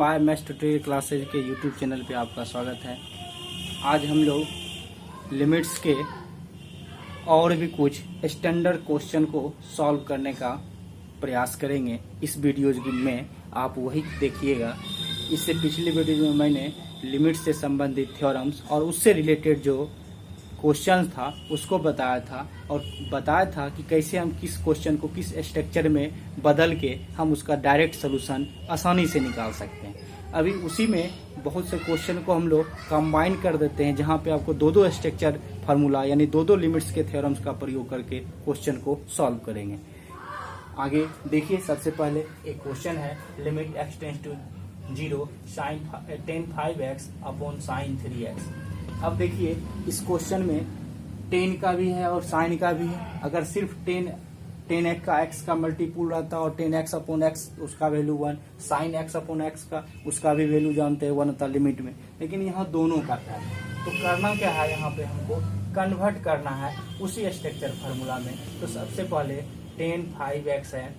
Bye maths tutorial classes के YouTube channel पे आपका स्वागत है। आज हम लोग लिमिट्स के और भी कुछ स्टैंडर्ड क्वेश्चन को सॉल्व करने का प्रयास करेंगे। इस वीडियोज में आप वही देखिएगा। इससे पिछली वीडियो में मैंने लिमिट्स से संबंधित थ्योरम्स और उससे रिलेटेड जो क्वेश्चन था उसको बताया था और बताया था कि कैसे हम किस क्वेश्चन को किस स्ट्रक्चर में बदल के हम उसका डायरेक्ट सोल्यूशन आसानी से निकाल सकते हैं। अभी उसी में बहुत से क्वेश्चन को हम लोग कंबाइन कर देते हैं, जहां पे आपको दो स्ट्रक्चर फार्मूला यानी दो लिमिट्स के थ्योरम्स का प्रयोग करके क्वेश्चन को सॉल्व करेंगे। आगे देखिए, सबसे पहले एक क्वेश्चन है limit x tends to 0 sin tan 5x upon sin 3x। अब देखिए, इस क्वेश्चन में टेन का भी है और साइन का भी है। अगर सिर्फ टेन एक्स का मल्टीपुल रहता और 10x अपॉन एक्स उसका value 1, sine x upon x का उसका भी वैल्यू जानते हैं 1 होता लिमिट में, लेकिन यहाँ दोनों का है। तो करना क्या है, यहाँ पे हमको कन्वर्ट करना है उसी स्ट्रक्चर फार्मूला में। तो सबसे पहले tan 5x है।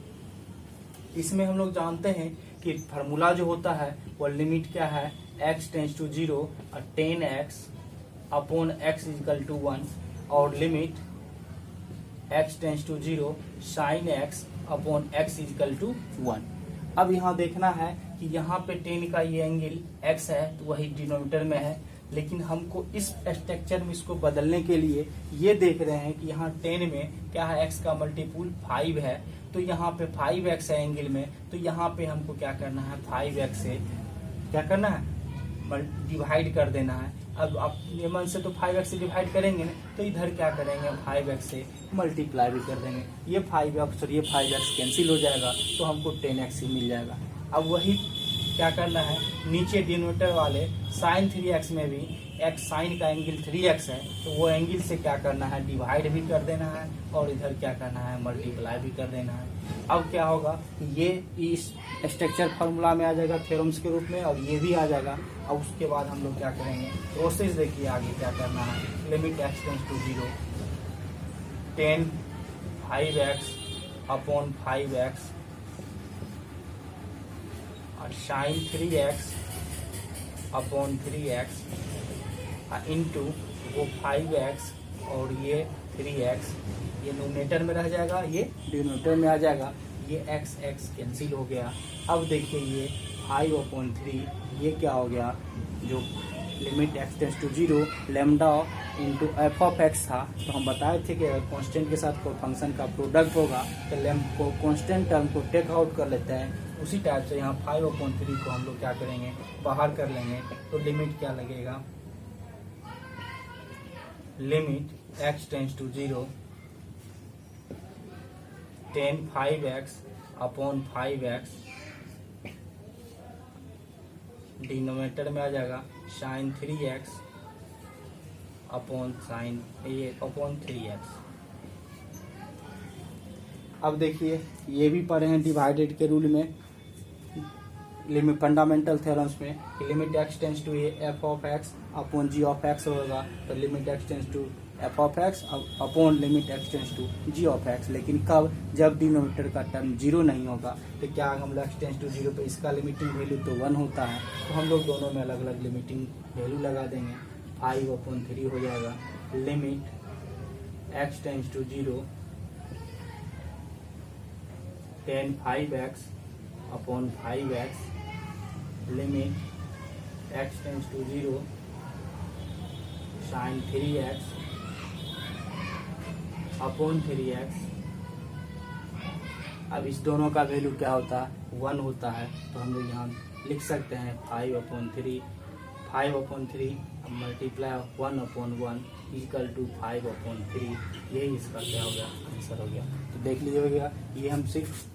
इसमें हम लोग जानते हैं कि फार्मूला जो होता है वो लिमिट क्या है, x टेंड्स टू 0 और 10x upon x equal to 1 और limit x tends to 0 sine x upon x equal to 1। अब यहाँ देखना है कि यहाँ पे 10 का ये एंगल x है तो वही डिनोमिनेटर में है, लेकिन हमको इस स्ट्रक्चर में इसको बदलने के लिए ये देख रहे हैं कि यहाँ 10 में क्या है, x का मल्टीपुल 5 है, तो यहाँ पे 5x है एंगल में, तो यहाँ पे हमको क्या करना है, 5x से क्या करना है, डिवाइड कर देना है। अब आप ये मन से तो 5x से डिवाइड करेंगे ना, तो इधर क्या करेंगे, 5x से मल्टीप्लाई भी कर देंगे। ये 5x कैंसिल हो जाएगा तो हमको 10x ही मिल जाएगा। अब वही क्या करना है, नीचे डिनोमिनेटर वाले साइन 3x में भी x साइन का एंगल 3x है, तो वो एंगल से क्या करना है, डिवाइड भी कर देना है और इधर क्या करना है, मल्टीप्लाई भी कर देना है। अब क्या होगा, ये इस स्ट्रक्चर फार्मूला में आ जाएगा थ्योरम्स के रूप में और ये भी आ जाएगा। अब उसके बाद हम लोग क्या करेंगे, प्रोसेस देखिए आगे क्या करना है। Limit x tends to 0 tan 5x upon 5x और sign 3x upon 3x into वो 5x और ये 3x, ये नोमिनेटर में रह जाएगा, ये डिनोमिनेटर में आ जाएगा, ये x कैंसिल हो गया। अब देखिए ये 5/3 ये क्या हो गया, जो limit x tends to 0 lambda into F of x था, तो हम बताए थे कि अगर कॉन्स्टेंट के साथ कोई फंक्शन का प्रोडक्ट होगा तो कॉन्स्टेंट टर्म को टेक आउट कर लेते हैं। उसी टाइप से यहाँ 5/3 को हम लोग क्या करेंगे, बाहर कर लेंगे, तो लिमिट क्या लगेगा, limit x tends to 0 tan 5x upon 5x denominator में आ जाएगा साइन 3x अपॉन 3x। अब देखिए, ये भी पढ़े हैं डिवाइडेड के रूल में, लिमिट फंडामेंटल थ्योरम्स में, limit x tends to f of x upon g of x होगा, तो limit x tends to f of x upon limit x tends to g of x। लेकिन कब, जब denominator का term 0 नहीं होगा, तो क्या हम लोग x टेंड्स टू 0 पे इसका लिमिटिंग वैल्यू तो 1 होता है, तो हम लोग दोनों में अलग अलग लिमिटिंग वैल्यू लगा देंगे। 5/3 हो जाएगा limit x tends to 0 tan 5x upon 5x limit x tends to 0 sine 3x upon 3x। अब इस दोनों का वैल्यू क्या होता है, 1 होता है, तो हम लोग यहाँ लिख सकते हैं 5/3 मल्टीप्लाई 1/1 इक्वल टू 5/3। यही इसका क्या हो गया, आंसर हो गया। तो देख लीजिएगा, ये हम सिर्फ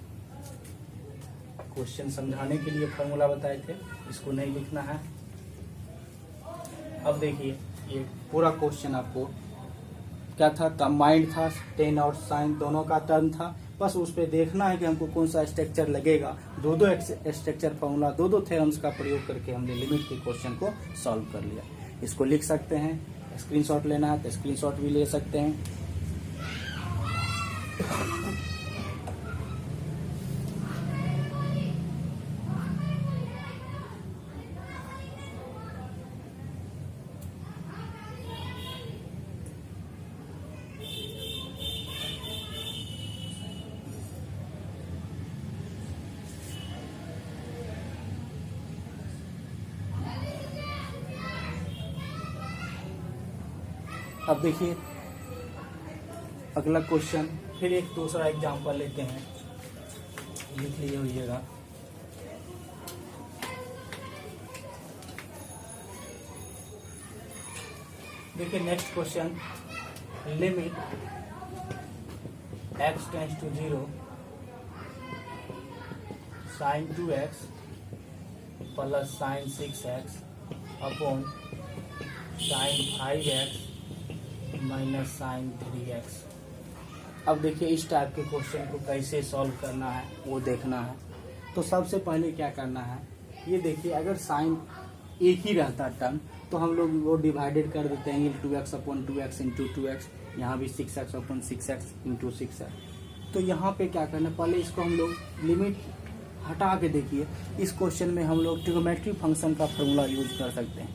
क्वेश्चन समझाने के लिए फॉर्मूला बताए थे, इसको नहीं लिखना है। अब देखिए, ये पूरा क्वेश्चन आपको क्या था, कंबाइंड था, टेन और साइन दोनों का टर्म था, बस उस पर देखना है कि हमको कौन सा स्ट्रक्चर लगेगा। दो स्ट्रक्चर फॉर्मूला दो थ्योरम्स का प्रयोग करके हमने लिमिट के क्वेश्चन को सॉल्व कर लिया। इसको लिख सकते हैं, स्क्रीनशॉट लेना है तो स्क्रीनशॉट भी ले सकते हैं। अब देखिए अगला क्वेश्चन, फिर एक दूसरा एग्जांपल लेते हैं, लिख लिए होइएगा। देखिए next question, limit x tends to 0 sin 2x plus sin 6x upon sin 5x minus sin 3x। अब देखिए इस टाइप के क्वेश्चन को कैसे सॉल्व करना है वो देखना है। तो सबसे पहले क्या करना है, ये देखिए अगर साइन एक ही रहता टर्म तो हम लोग वो डिवाइडेड कर देते हैं 2x upon 2x into 2x, यहाँ भी 6x upon 6x into 6x। तो यहाँ पे क्या करना, पहले इसको हम लोग लिमिट हटा के देखिए, इस क्वेश्चन में हम लोग ट्रिग्नोमेट्री फंक्शन का फॉर्मूला यूज कर सकते हैं।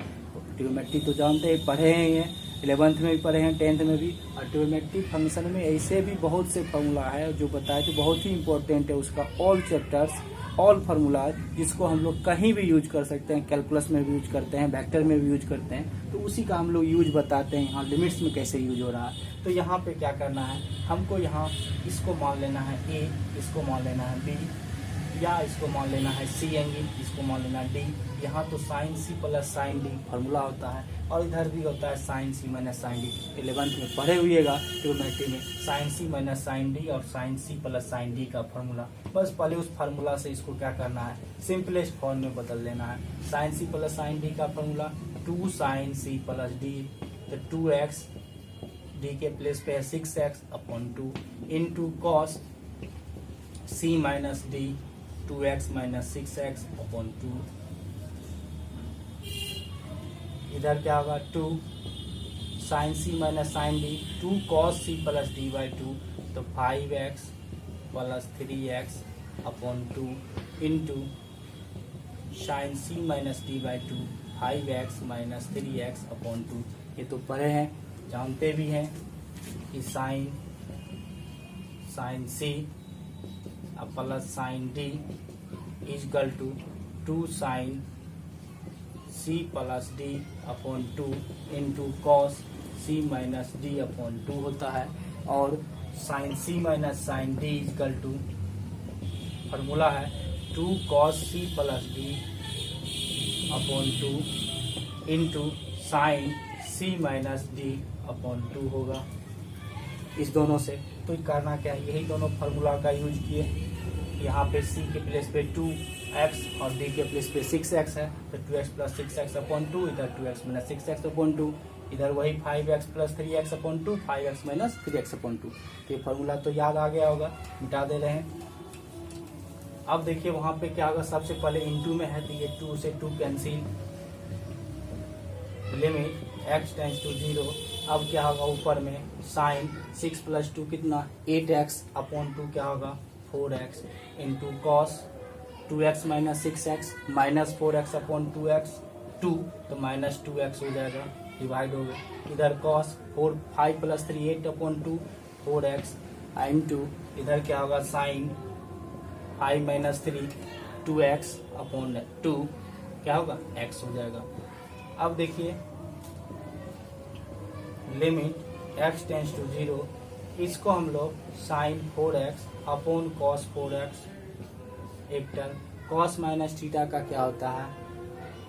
ट्रिग्नोमेट्री तो जानते हैं, पढ़े हैं, ये 11th में भी पढ़े हैं, 10th में भी। और ट्रिग्नोमेट्री फंक्शन में ऐसे भी बहुत से फॉर्मूला है जो बताए तो बहुत ही इंपॉर्टेंट है उसका ऑल चैप्टर्स, ऑल फार्मूला, जिसको हम लोग कहीं भी यूज कर सकते हैं, कैलकुलस में भी यूज करते हैं, वेक्टर में भी यूज करते हैं। तो उसी का हम लोग यूज बताते हैं यहाँ लिमिट्स में कैसे यूज हो रहा है। तो यहाँ पे क्या करना है, हमको यहाँ इसको मान लेना है ए, इसको मान लेना है बी, या इसको मान लेना है सी एंगल, इसको मान लेना है डी। यहाँ तो sine C plus sine D formula होता है, और इधर भी होता है sine C minus sine D. 11th में पढ़े हुएगा ट्रिग्नोमेट्री में, sine C minus sine D और sine C plus sine D का फॉर्मूला। बस पहले उस फार्मूला से इसको क्या करना है, सिंपलेस्ट फॉर्म में बदल देना है। Sine C plus sine D का formula 2 sine C plus D, तो 2x, डी के प्लेस पे है 6x upon 2 into cos C minus D 2x minus 6x upon 2। इधर क्या होगा 2 sine C minus sine D 2 cos C plus D by 2, तो 5x plus 3x upon 2 into sine C minus D by 2 5x minus 3x upon 2। ये तो पढ़े हैं, जानते भी हैं कि sine C plus sine D is equal to 2 sine C plus D upon 2 into cos C minus D upon 2 होता है। और sine C minus sine D is equal to formula है 2 cos C plus D upon 2 into sine C minus D upon 2 होगा इस दोनों से। तो करना क्या है, यही दोनों फार्मूला का यूज किए। यहाँ पे c के प्लेस पे 2x और d के प्लेस पे 6x है, तो 2x प्लस 6x अपॉन 2, इधर 2x माइनस 6x अपॉन 2, इधर वही 5x plus 3x upon 2, 5x minus 3x upon 2। तो ये फार्मूला तो याद आ गया होगा, मिटा दे रहे हैं। अब देखिए वहाँ पे क्या होगा, सबसे पहले इनटू में है तो ये 2 से 2 cancel, limit x tends to 0। अब क्या होगा, ऊपर में साइन 6 प्लस 2 कितना 8x अपॉन 2 क्या होगा 4x into cos 2x minus 6x minus 4x upon 2x 2, तो माइनस 2x हो जाएगा, डिवाइड हो गया। इधर cos 5 plus 3 8 upon 2 4x into इधर क्या होगा साइन 5 माइनस 3 2x अपॉन 2 क्या होगा x हो जाएगा। अब देखिए लिमिट x टेंड्स टू 0, इसको हम लोग sign 4x upon cos 4x एक टर्म, कॉस माइनस थीटा का क्या होता है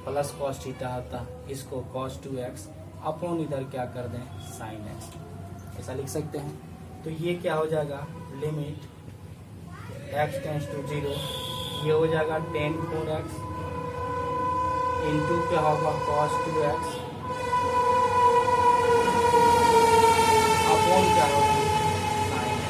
प्लस कॉस थीटा होता है, इसको कॉस 2x अपॉन इधर क्या कर दें साइन x, ऐसा लिख सकते हैं। तो ये क्या हो जाएगा, लिमिट x टेंड्स टू 0, ये हो जाएगा tan 4x इंटू क्या होगा कॉस 2x अपॉन क्या होगा साइन x।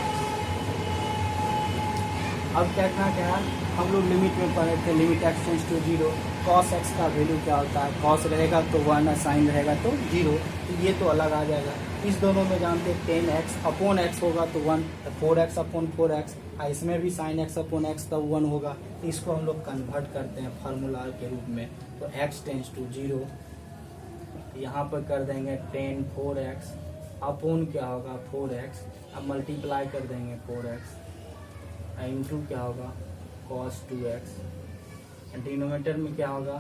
अब क्या क्या हम लोग लिमिट में पढ़े थे, limit x tends to 0, cos x का वैल्यू क्या होता है, कॉस रहेगा तो 1 और साइन रहेगा तो 0, तो ये तो अलग आ जाएगा। इस दोनों में जानते हैं 10x अपॉन x होगा तो 1, तो 4x अपॉन 4x, इसमें भी साइन x अपॉन x तो 1 होगा। तो इसको हम लोग कन्वर्ट करते हैं फार्मूला के रूप में, तो x टेंड्स टू 0 यहाँ पर कर देंगे tan 4x अपॉन क्या होगा 4x, अब मल्टीप्लाई कर देंगे 4x इंटू क्या होगा cos 2x, डिनोमिनेटर में क्या होगा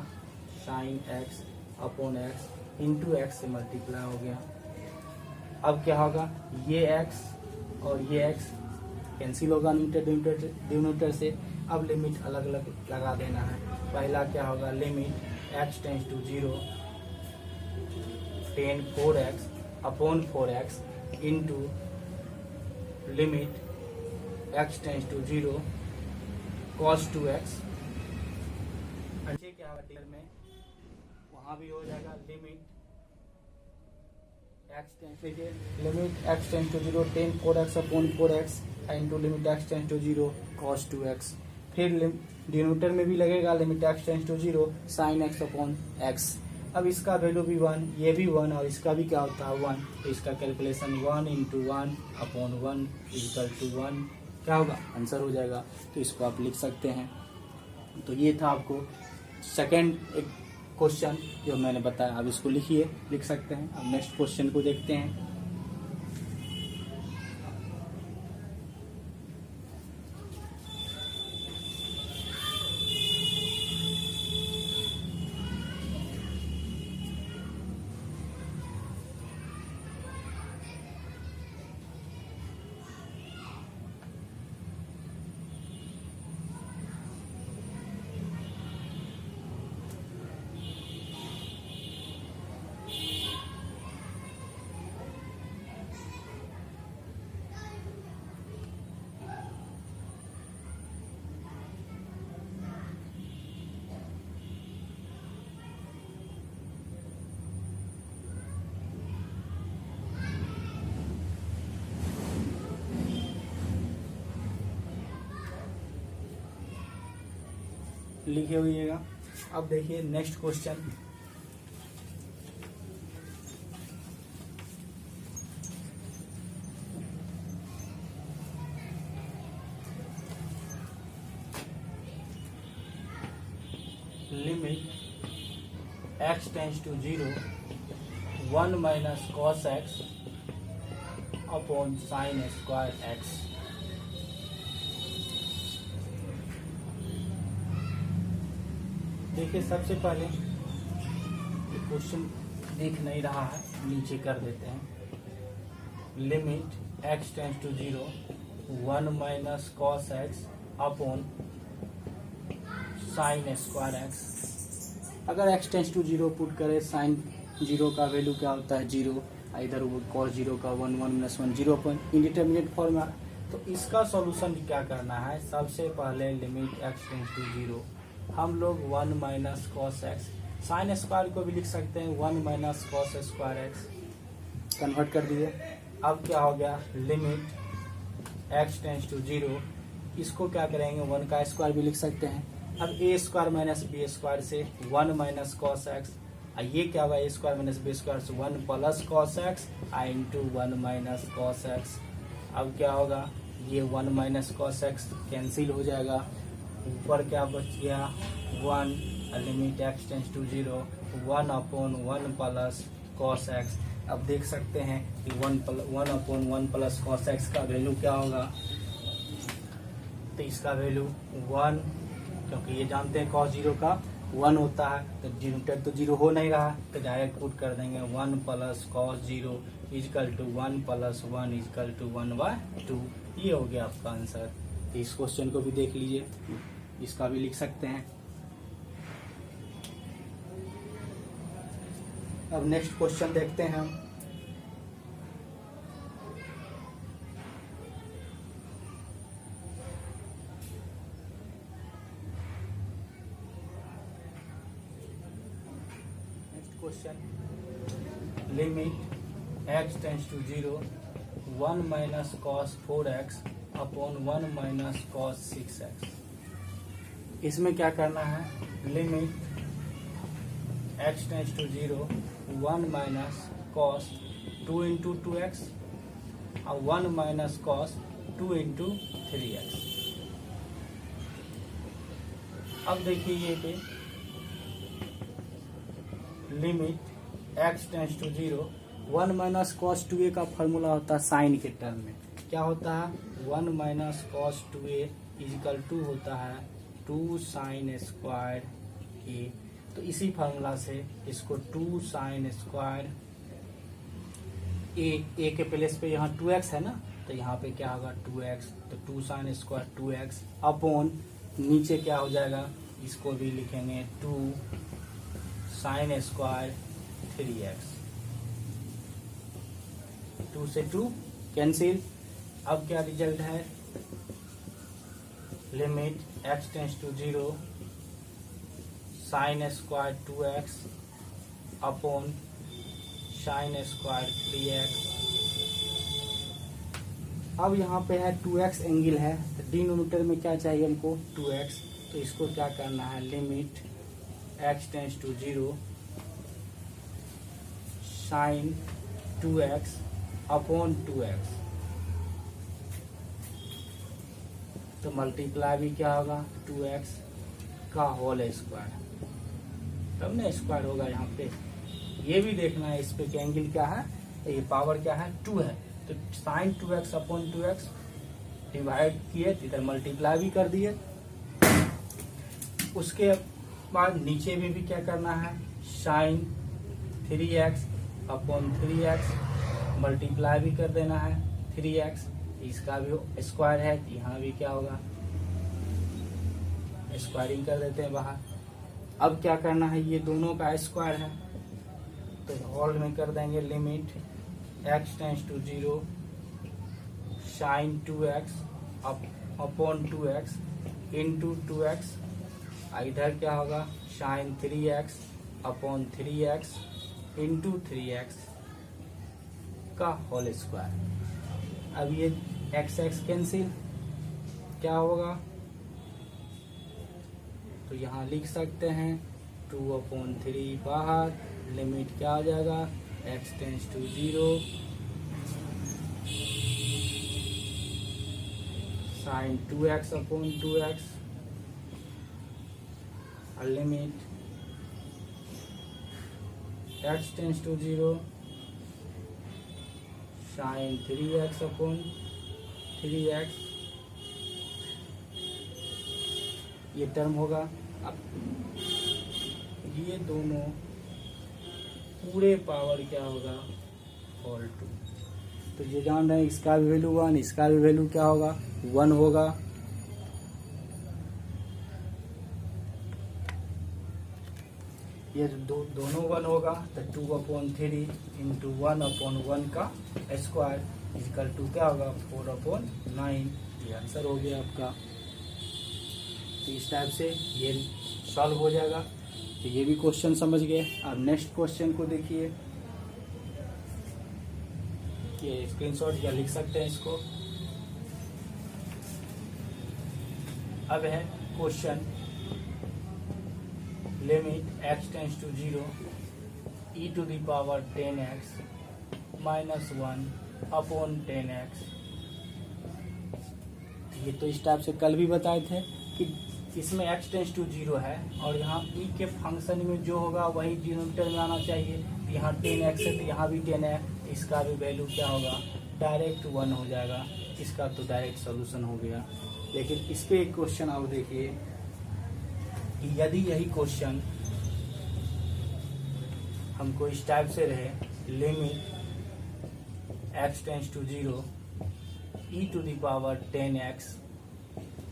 sine x upon x into x से मल्टीप्लाई हो गया, अब क्या होगा, ये x और ये x कैंसिल होगा डिनोमिनेटर से। अब लिमिट अलग अलग लगा देना है। पहला क्या होगा, limit x tends to 0 tan 4x upon 4x into limit x tends to 0 cos 2x। अच्छे क्या होगा में वहाँ भी हो जाएगा limit x tends to 0 tan 4x upon 4x into limit x tends to 0 cos 2x। फिर डिनोमिनेटर में भी लगेगा limit x tends to 0 sin x upon x। अब इसका वैल्यू भी 1, ये भी 1 और इसका भी क्या होता है 1, तो इसका calculation 1 into 1 upon 1 equal to 1 क्या होगा, आंसर हो जाएगा। तो इसको आप लिख सकते हैं। तो ये था आपको सेकेंड एक क्वेश्चन जो मैंने बताया, आप इसको लिखिए, लिख सकते हैं। अब नेक्स्ट क्वेश्चन को देखते हैं। लिखे हुईएगा। अब देखिए next question, limit x tends to 0 1 minus cos x upon sine square x। देखिए सबसे पहले क्वेश्चन दिख नहीं रहा है, नीचे कर देते हैं। Limit x tends to 0 1 minus cos x upon sine square x। अगर x टेंस टू 0 पुट करें, साइन 0 का वैल्यू क्या होता है 0, इधर कॉस 0 का 1 माइनस 1 0 पॉइंट इंडिटरमिनेट फॉर्म है। तो इसका सॉल्यूशन क्या करना है, सबसे पहले लिमिट x टेंस टू 0 हम लोग 1 minus cos x, sine square को भी लिख सकते हैं 1 minus cos square x, convert कर दिए। अब क्या हो गया, लिमिट x टेंस टू 0, इसको क्या करेंगे 1 का स्क्वायर भी लिख सकते हैं। अब a square minus B square से 1 माइनस कॉस एक्स, ये क्या होगा a square minus B square से 1 plus cos X into 1 minus cos X. अब क्या होगा, ये 1 माइनस कॉस एक्स कैंसिल हो जाएगा, ऊपर क्या बच गया 1, limit x tends to 0 1 upon 1 plus cos X. अब देख सकते हैं कि 1 अपॉन 1 प्लस कॉस एक्स का वैल्यू क्या होगा, तो इसका वैल्यू 1, क्योंकि ये जानते हैं cos 0 का 1 होता है, तो डिनोमिनेटर तो 0 हो नहीं रहा, तो डायरेक्ट पुट कर देंगे 1 plus cos 0 is equal to 1 plus 1 is equal to 1/2। ये हो गया आपका आंसर। इस क्वेश्चन को भी देख लीजिए, इसका भी लिख सकते हैं। अब नेक्स्ट क्वेश्चन देखते हैं हम। Next question, limit x tends to 0 1 minus cos 4x upon 1 minus cos 6x। इसमें क्या करना है, limit x tends to 0 1 minus cos 2 into 2x और 1 माइनस कॉस 2 इंटू 3x। अब देखिए ये पे limit x tends to 0 1 minus cos 2a का फॉर्मूला होता है साइन के टर्म में, क्या होता है 1 माइनस कॉस 2a इजिकल 2 होता है 2 साइन स्क्वायर a। तो इसी फार्मूला से इसको 2 साइन स्क्वायर ए के प्लेस पे यहाँ 2x है ना, तो यहाँ पे क्या होगा 2x, तो 2 साइन स्क्वायर 2x अपॉन नीचे क्या हो जाएगा, इसको भी लिखेंगे 2 साइन स्क्वायर 3x, 2 से 2 कैंसिल। अब क्या रिजल्ट है, limit x tends to 0 sine square 2x upon sine square 3x। अब यहाँ पे है 2x एंगल है, तो डिनोमिनेटर में क्या चाहिए हमको 2x, तो इसको क्या करना है, limit x tends to 0 sine 2x upon 2x, तो मल्टीप्लाई भी क्या होगा 2x का होल स्क्वायर, तब ना स्क्वायर होगा। यहाँ पे ये भी देखना है, इस पे एंगल क्या है, ये पावर क्या है 2 है, तो sign 2x upon 2x divide किए, इधर मल्टीप्लाई भी कर दिए। उसके बाद नीचे में भी क्या करना है, sign 3x upon 3x multiply भी कर देना है 3x, इसका भी स्क्वायर है, यहाँ भी क्या होगा स्क्वायरिंग कर देते हैं बाहर। अब क्या करना है, ये दोनों का स्क्वायर है, तो होल में कर देंगे limit x tends to 0 sine 2x upon 2x into 2x, इधर क्या होगा sign 3x upon 3x into 3x का होल स्क्वायर। अब ये x x कैंसिल, क्या होगा, तो यहाँ लिख सकते हैं 2/3 बाहर, लिमिट क्या आ जाएगा x tends to 0 sine 2x upon 2x, limit x tends to 0 sine 3x upon 3x, ये टर्म होगा। अब ये दोनों पूरे पावर क्या होगा होल 2, तो ये जान रहे हैं इसका भी वैल्यू 1, इसका भी वैल्यू क्या होगा 1 होगा। ये दोनों 1 होगा, तो 2/3 इंटू 1/1 का स्क्वायर इक्वल टू क्या होगा 4/9, ये आंसर हो गया आपका। तो इस टाइप से ये सॉल्व हो जाएगा। तो ये भी क्वेश्चन समझ गए। अब नेक्स्ट क्वेश्चन को देखिए, ये स्क्रीनशॉट या लिख सकते हैं इसको। अब है question limit x tends to 0 e to the power 10x minus 1 upon 10x। ये तो इस टाइप से कल भी बताए थे कि इसमें x टेंस टू 0 है और यहाँ e के फंक्शन में जो होगा वही डिनोमिनेटर में आना चाहिए। यहाँ 10x है तो यहाँ भी 10 है, इसका भी वैल्यू क्या होगा डायरेक्ट 1 हो जाएगा। इसका तो डायरेक्ट सॉल्यूशन हो गया। लेकिन इस पे एक क्वेश्चन आप देखिए कि यदि यही क्वेश्चन हमको इस टाइप से रहे, limit x tends to 0 e to the power 10x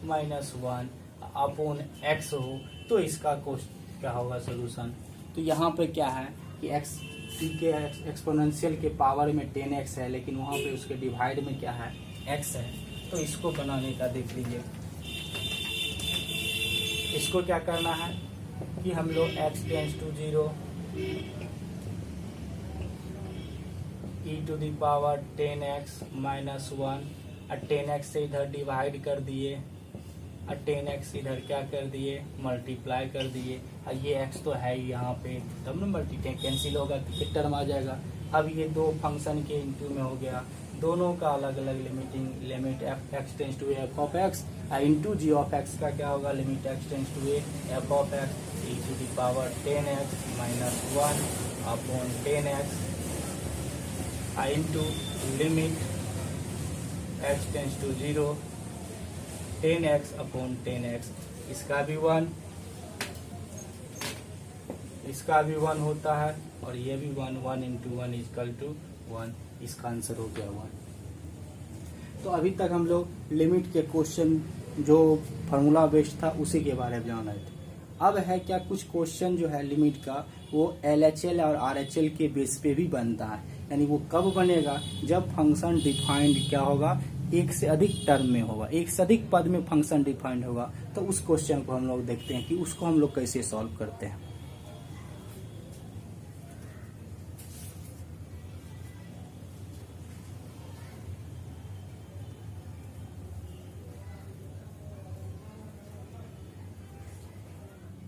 minus 1 upon x हो, तो इसका क्या होगा सोल्यूशन। तो यहाँ पे क्या है कि x के एक्सपोनेंशियल के पावर में 10x है, लेकिन वहाँ पे उसके डिवाइड में क्या है x है। तो इसको बनाने का देख लीजिए। इसको क्या करना है कि हम लोग x tends to 0 e to the power 10x minus 1 और 10x से इधर डिवाइड कर दिए और 10x इधर क्या कर दिए मल्टीप्लाई कर दिए। और ये x तो है ही यहाँ पे, तब ना मल्टीप्लाई कैंसिल होगा तो कितना टर्म आ जाएगा। अब ये दो फंक्शन के इंटू में हो गया, दोनों का अलग अलग limit x tends to F of X into G of X का क्या होगा limit x tends to F of X E to the power 10x minus 1 upon 10x into limit x tends to 0 10x upon 10x। इसका भी 1, इसका भी 1 होता है और ये भी 1 इंटू 1 इक्वल टू 1। इसका आंसर हो गया 1। तो अभी तक हम लोग लिमिट के क्वेश्चन जो फार्मूला बेस्ड था उसी के बारे में जान रहे थे। अब है क्या कुछ क्वेश्चन जो है लिमिट का वो LHL और RHL के बेस पे भी बनता है। यानी वो कब बनेगा, जब फंक्शन डिफाइंड क्या होगा, एक से अधिक टर्म में होगा, एक से अधिक पद में फंक्शन डिफाइंड होगा। तो उस क्वेश्चन को हम लोग देखते हैं कि उसको हम लोग कैसे सॉल्व करते हैं।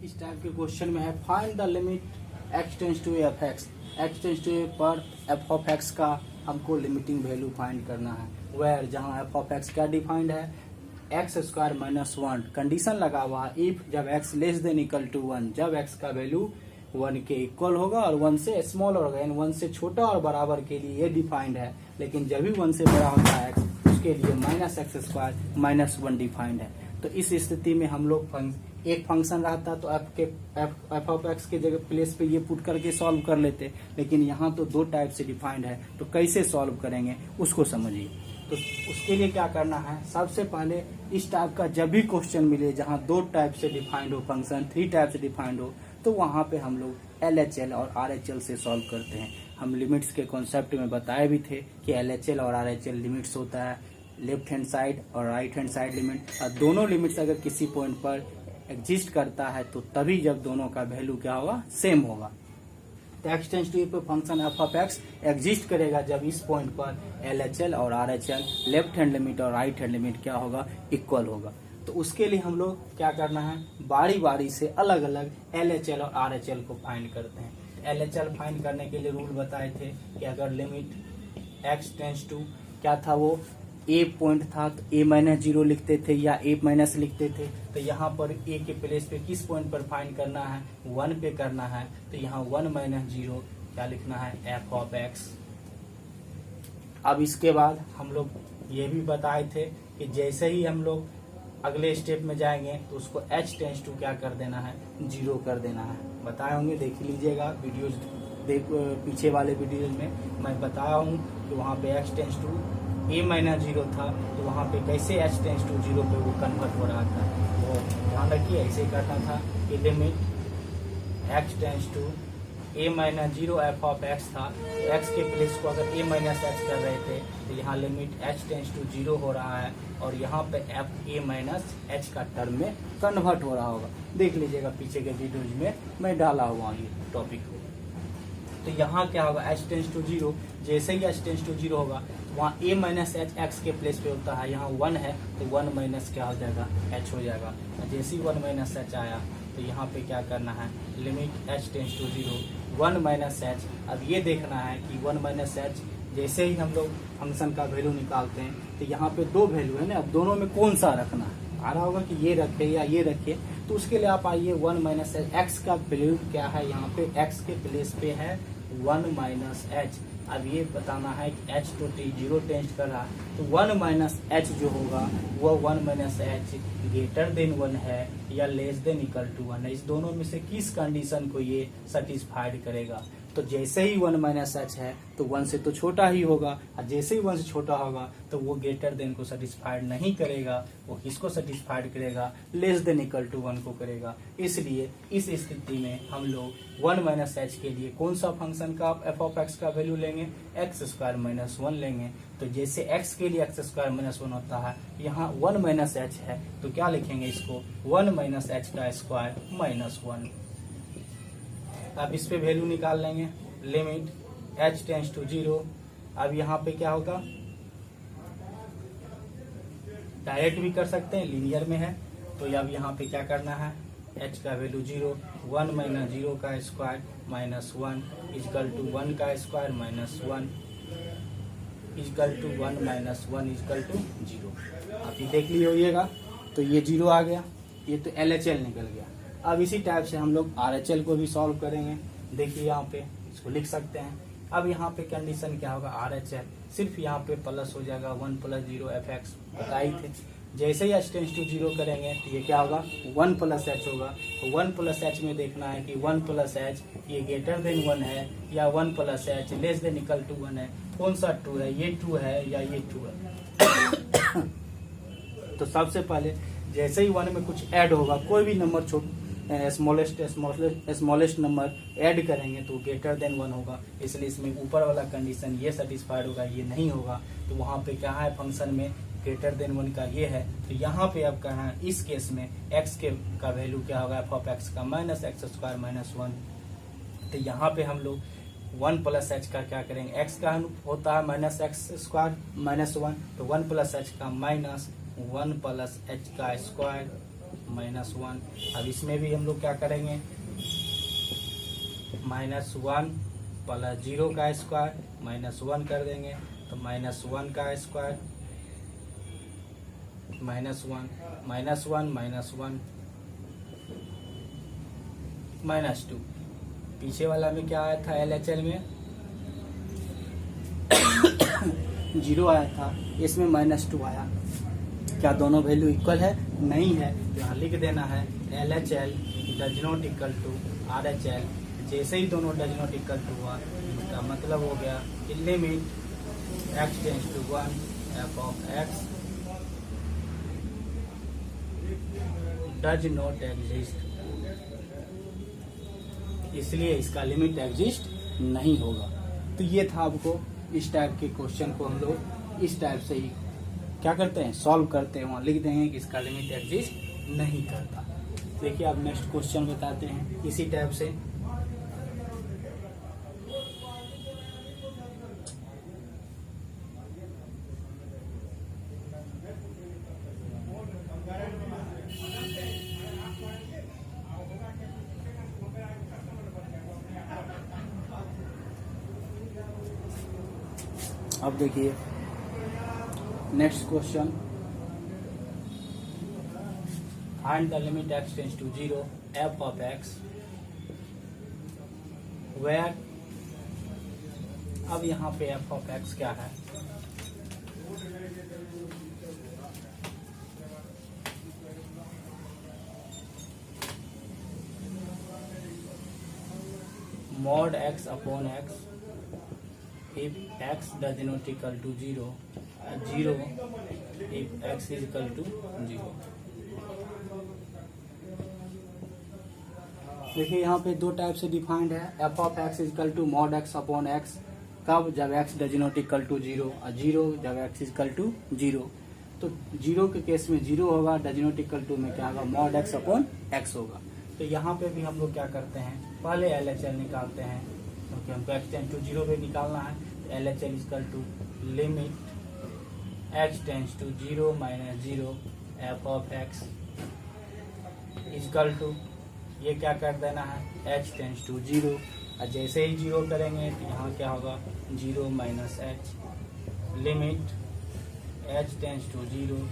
इस टाइप के क्वेश्चन में है find the limit x tends to F X, x tends to A पर एफ ऑफ एक्स का हमको लिमिटिंग वैल्यू फाइंड करना है। वेयर जहां एफ ऑफ एक्स क्या डिफाइंड है, एक्स स्क्वायर माइनस 1, कंडीशन लगा हुआ है इफ जब x less than equal to 1, जब x का वैल्यू 1 के इक्वल होगा और 1 से स्मॉल होगा, यानी 1 से छोटा और बराबर के लिए ये डिफाइंड है। लेकिन जब भी 1 से बड़ा होता है x, उसके लिए minus x square minus 1 defined है। तो इस स्थिति में हम लोग एक फंक्शन रहता तो एफ ऑफ एक्स के जगह प्लेस पे ये पुट करके सॉल्व कर लेते, लेकिन यहाँ तो दो टाइप से डिफाइंड है, तो कैसे सॉल्व करेंगे उसको समझिए। तो उसके लिए क्या करना है, सबसे पहले इस टाइप का जब भी क्वेश्चन मिले जहाँ दो टाइप से डिफाइंड हो फंक्शन, 3 टाइप से डिफाइंड हो, तो वहाँ पे हम लोग LHL और RHL से सॉल्व करते हैं। हम लिमिट्स के कॉन्सेप्ट में बताए भी थे कि LHL और RHL लिमिट्स होता है लेफ्ट हैंड साइड और राइट हैंड साइड लिमिट, और दोनों लिमिट्स अगर किसी पॉइंट पर एग्जिस्ट करता है तो तभी जब दोनों का वैल्यू क्या होगा, सेम होगा। तो x टेंड्स टू ए पे function F of x exist करेगा जब इस पॉइंट पर LHL और RHL लेफ्ट हैंड लिमिट और राइट हैंड लिमिट क्या होगा, इक्वल होगा। तो उसके लिए हम लोग क्या करना है, बारी बारी से अलग अलग LHL और RHL को फाइंड करते हैं। LHL फाइंड करने के लिए रूल बताए थे कि अगर लिमिट x टेंड्स टू क्या था, वो a पॉइंट था तो a माइनस 0 लिखते थे या a माइनस लिखते थे। तो यहाँ पर a के प्लेस पे किस पॉइंट पर फाइंड करना है, 1 पे करना है। तो यहाँ 1 माइनस 0 क्या लिखना है, f ऑफ x। अब इसके बाद हम लोग ये भी बताए थे कि जैसे ही हम लोग अगले स्टेप में जाएंगे तो उसको h टेंड्स टू क्या कर देना है, 0 कर देना है। बताए होंगे, देख लीजिएगा वीडियोज, पीछे वाले वीडियोज में मैं बताया हूँ कि वहाँ पे x tends to a minus 0 था, तो वहाँ पे कैसे h टेंड्स टू 0 पे वो कन्वर्ट हो रहा था। तो ध्यान रखिए, ऐसे करना था कि limit x tends to a minus 0 f of x था, तो x के प्लेस को अगर a माइनस h कर रहे थे तो यहाँ लिमिट h टेंड्स टू 0 हो रहा है और यहाँ पे f a माइनस h का टर्म में कन्वर्ट हो रहा होगा। देख लीजिएगा पीछे के वीडियोज में मैं डाला हुआ ये टॉपिक को। तो यहाँ क्या होगा, h टेंड्स टू 0, जैसे ही h टेंड्स टू 0 होगा वहाँ a माइनस h x के प्लेस पे होता है, यहाँ 1 है तो 1 माइनस क्या हो जाएगा, h हो जाएगा। जैसे ही 1 माइनस h आया तो यहाँ पे क्या करना है, limit h tends to 0 1 minus h। अब ये देखना है कि 1 माइनस h जैसे ही हम लोग फंक्शन का वैल्यू निकालते हैं तो यहाँ पे दो वैल्यू है ना, अब दोनों में कौन सा रखना है, आ रहा होगा कि ये रखे या ये रखे। तो उसके लिए आप आइए 1 माइनस x का वैल्यू क्या है, यहाँ पे x के प्लेस पे है 1 माइनस h। अब ये बताना है कि h तो 0 टेंड कर रहा है, तो 1 माइनस h जो होगा वो 1 माइनस h ग्रेटर देन 1 है या लेस देन इक्वल टू 1 है। इस दोनों में से किस कंडीशन को ये सेटिस्फाइड करेगा। तो जैसे ही 1 माइनस h है तो 1 से तो छोटा ही होगा, और जैसे ही 1 से छोटा होगा तो वो ग्रेटर देन को सेटिस्फाइड नहीं करेगा, वो किसको सेटिस्फाइड करेगा, लेस देन इक्वल टू 1 को करेगा। इसलिए इस स्थिति में हम लोग 1 माइनस h के लिए कौन सा फंक्शन का f ऑफ x का वैल्यू लेंगे, एक्स स्क्वायर माइनस 1 लेंगे। तो जैसे x के लिए एक्स स्क्वायर माइनस 1 होता है, यहाँ 1 माइनस h है तो क्या लिखेंगे इसको, 1 माइनस h का स्क्वायर माइनस 1। अब इस पे वैल्यू निकाल लेंगे, लिमिट h टेंड्स टू 0। अब यहाँ पे क्या होगा, डायरेक्ट भी कर सकते हैं, लीनियर में है। तो अब यहाँ पे क्या करना है, h का वैल्यू 0, 1 माइनस 0 का स्क्वायर माइनस 1 इजकल टू 1 का square minus 1 is equal to 1 minus 1 is equal to 0। आप ये देख लीजिएगा तो ये 0 आ गया, ये तो LHL निकल गया। अब इसी टाइप से हम लोग RHL को भी सॉल्व करेंगे। देखिए यहाँ पे इसको लिख सकते हैं। अब यहाँ पे कंडीशन क्या होगा, RHL सिर्फ यहाँ पे प्लस हो जाएगा 1 प्लस 0 fx बताई थे। जैसे ही h टेंड्स टू 0 करेंगे तो ये क्या होगा, 1 प्लस h होगा। तो 1 प्लस h में देखना है कि 1 प्लस h ये ग्रेटर देन 1 है या 1 plus h less than equal to 1 है। कौन सा 2 है, ये 2 है या ये 2 है। तो सबसे पहले जैसे ही 1 में कुछ ऐड होगा, कोई भी नंबर स्मॉलेस्ट नंबर ऐड करेंगे तो ग्रेटर देन 1 होगा, इसलिए इसमें ऊपर वाला कंडीशन ये सेटिस्फाइड होगा, ये नहीं होगा। तो वहाँ पे क्या है, फंक्शन में ग्रेटर देन 1 का ये है। तो यहाँ पे अब कहना है इस केस में x का वैल्यू क्या होगा, f ऑफ x का माइनस एक्स स्क्वायर माइनस 1। तो यहाँ पे हम लोग 1 प्लस एच का क्या करेंगे, x का होता है माइनस एक्स स्क्वायर माइनस 1, तो 1 प्लस एच का माइनस 1 प्लस एच का स्क्वायर माइनस 1। अब इसमें भी हम लोग क्या करेंगे, माइनस 1 प्लस 0 का स्क्वायर माइनस 1 कर देंगे, तो माइनस 1 का square minus 1 minus 1 minus 1 minus 2। पीछे वाला में क्या आया था, LHL में 0 आया था, इसमें माइनस 2 आया। क्या दोनों वैल्यू इक्वल है, नहीं है। यहाँ लिख देना है LHL does not equal to RHL। जैसे ही दोनों डज नॉट इक्वल टू हुआ, इसका मतलब हो गया limit x tends to 1 f of x does not exist, इसलिए इसका लिमिट एग्जिस्ट नहीं होगा। तो ये था, आपको इस टाइप के क्वेश्चन को हम लोग इस टाइप से ही क्या करते हैं, सॉल्व करते हैं। वहाँ लिख देंगे कि इसका लिमिट एग्जिस्ट नहीं करता। देखिए आप नेक्स्ट क्वेश्चन बताते हैं इसी टाइप से। अब देखिए next question, find the limit x tends to 0 f of x where. अब यहाँ पे f ऑफ x क्या है, mod x upon x if x does not equal to 0, 0 if x is equal to 0। देखिए यहाँ पे दो टाइप से डिफाइंड है, f of x is equal to mod x upon x, कब, जब x does not equal to 0, और 0 जब x इज इक्वल टू 0। तो 0 के केस में 0 होगा, डज नॉट इक्वल टू में क्या होगा, मॉड x अपॉन x होगा। तो यहाँ पे भी हम लोग क्या करते हैं, पहले LHL निकालते हैं, क्योंकि हमको x टेंड्स टू 0 पे निकालना है। LHL is equal to limit x tends to 0 minus 0 f of x is equal to, ये क्या कर देना है, h टेंड्स टू 0, और जैसे ही 0 करेंगे तो यहाँ क्या होगा, 0 minus h limit h tends to 0।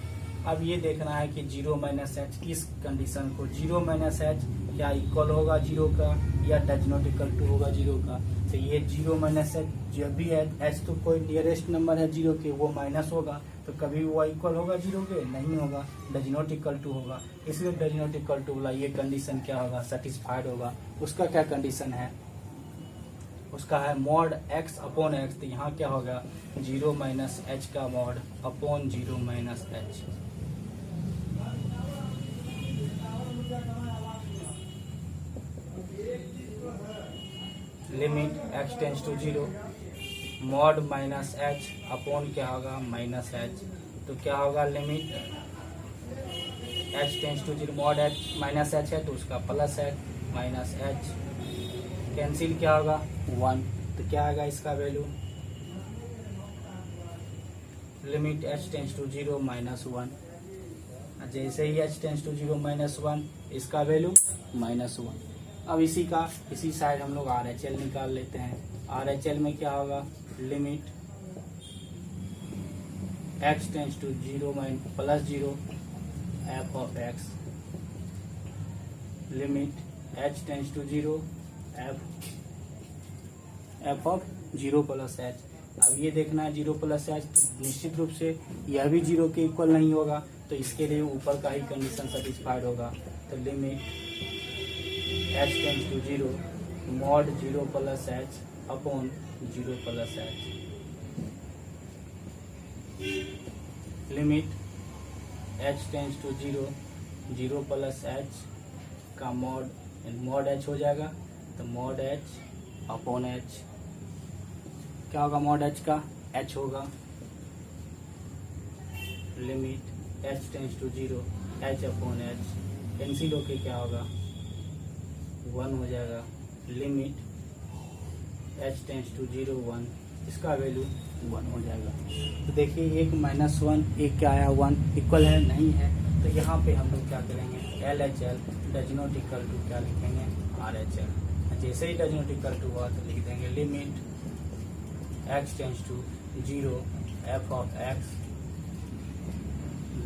अब ये देखना है कि 0 माइनस h किस कंडीशन को, 0 माइनस h क्या इक्वल होगा 0 का या डज नॉट इक्वल टू होगा 0 का। तो ये 0 माइनस h जब भी है, h तो कोई नियरेस्ट नंबर है 0 के, वो माइनस होगा, तो कभी वो इक्वल होगा 0 के, नहीं होगा, डज नॉट इक्वल टू होगा। इसलिए डज नॉट इक्वल टू वाला ये कंडीशन क्या होगा, सेटिस्फाइड होगा। उसका क्या कंडीशन है, उसका है मॉड x अपॉन x। तो यहाँ क्या होगा, 0 माइनस h का mod upon 0 minus h। Limit x tends to 0 mod minus h upon क्या होगा, माइनस h। तो क्या होगा, limit h tends to 0 mod h minus h है, तो उसका plus h minus h cancel क्या होगा, 1। तो क्या आएगा इसका value, limit h tends to 0 minus 1। जैसे ही h टेंड्स टू 0 माइनस 1, इसका वैल्यू माइनस 1। अब इसी साइड हम लोग RHL निकाल लेते हैं। RHL में क्या होगा, limit x tends to 0 plus 0 f of x limit h tends to 0 f of 0 plus h। अब ये देखना है 0 प्लस h, तो निश्चित रूप से यह भी 0 के इक्वल नहीं होगा, तो इसके लिए ऊपर का ही कंडीशन सेटिस्फाइड होगा। तो limit h tends to 0 mod 0 plus h upon 0 plus h। Limit h tends to 0, 0 plus h का मॉड h हो जाएगा। तो मॉड h अपॉन h क्या होगा, मॉड h का h होगा। Limit h tends to 0, h upon h cancel होके क्या होगा, 1 हो जाएगा। लिमिट h टेंस टू 0, 1, इसका वैल्यू 1 हो जाएगा। तो देखिए 1 माइनस 1, एक क्या आया 1 इक्वल है, नहीं है। तो यहाँ पे हम लोग क्या करेंगे, LHL does not equal to क्या लिखेंगे, RHL। जैसे ही डज नॉट इक्वल टू हुआ तो लिख देंगे limit x tends to 0, f of x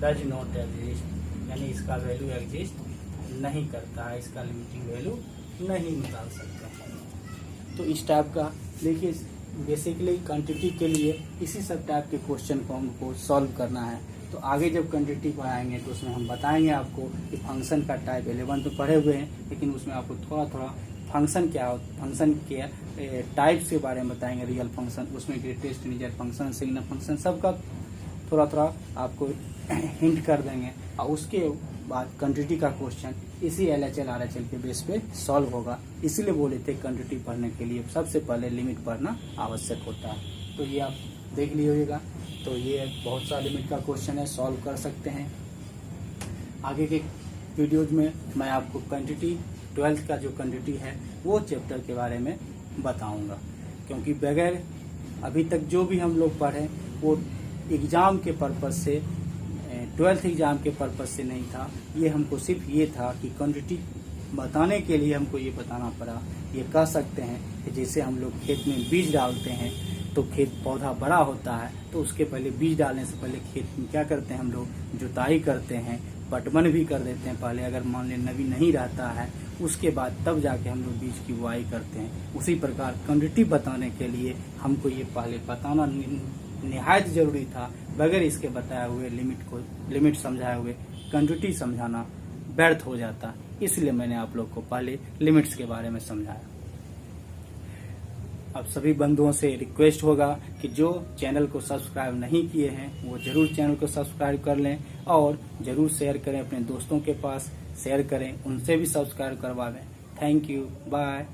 does not exist, यानी इसका वैल्यू एग्जिस्ट नहीं करता है, इसका लिमिटिंग वैल्यू नहीं निकाल सकते हैं। तो इस टाइप का देखिए बेसिकली क्वांटिटी के लिए इसी सब टाइप के क्वेश्चन को हमको सॉल्व करना है। तो आगे जब क्वांटिटी पढ़ाएंगे तो उसमें हम बताएंगे आपको कि फंक्शन का टाइप 11 तो पढ़े हुए हैं, लेकिन उसमें आपको थोड़ा थोड़ा फंक्शन क्या हो, फंक्शन के टाइप्स के बारे में बताएंगे। रियल फंक्शन, उसमें greatest integer function, signal function, सबका थोड़ा थोड़ा आपको हिंट कर देंगे। और उसके बाद क्वांटिटी का क्वेश्चन इसी LHL RHL के बेस पे सॉल्व होगा। इसीलिए बोले थे क्वांटिटी पढ़ने के लिए सबसे पहले लिमिट पढ़ना आवश्यक होता है। तो ये आप देख लीजिएगा। तो ये बहुत सा लिमिट का क्वेश्चन है, सॉल्व कर सकते हैं। आगे के वीडियोज में मैं आपको क्वांटिटी 12th का जो क्वांटिटी है वो चैप्टर के बारे में बताऊंगा, क्योंकि बगैर अभी तक जो भी हम लोग पढ़े वो एग्ज़ाम के पर्पज़ से, 12th एग्ज़ाम के पर्पज़ से नहीं था। ये हमको सिर्फ ये था कि क्वांटिटी बताने के लिए हमको ये बताना पड़ा। ये कह सकते हैं कि जैसे हम लोग खेत में बीज डालते हैं तो खेत पौधा बड़ा होता है, तो उसके पहले बीज डालने से पहले खेत में क्या करते हैं हम लोग, जुताई करते हैं, पटवन भी कर देते हैं पहले, अगर मान लें नमी नहीं रहता है, उसके बाद तब जाके हम लोग बीज की बुआई करते हैं। उसी प्रकार क्वांटिटी बताने के लिए हमको ये पहले बताना निहायत जरूरी था। बगैर इसके बताए हुए लिमिट समझाए हुए क्वांटिटी समझाना व्यर्थ हो जाता, इसलिए मैंने आप लोग को पहले लिमिट्स के बारे में समझाया। अब सभी बंधुओं से रिक्वेस्ट होगा कि जो चैनल को सब्सक्राइब नहीं किए हैं वो जरूर चैनल को सब्सक्राइब कर लें और जरूर शेयर करें, अपने दोस्तों के पास शेयर करें, उनसे भी सब्सक्राइब करवावें। Thank you, bye.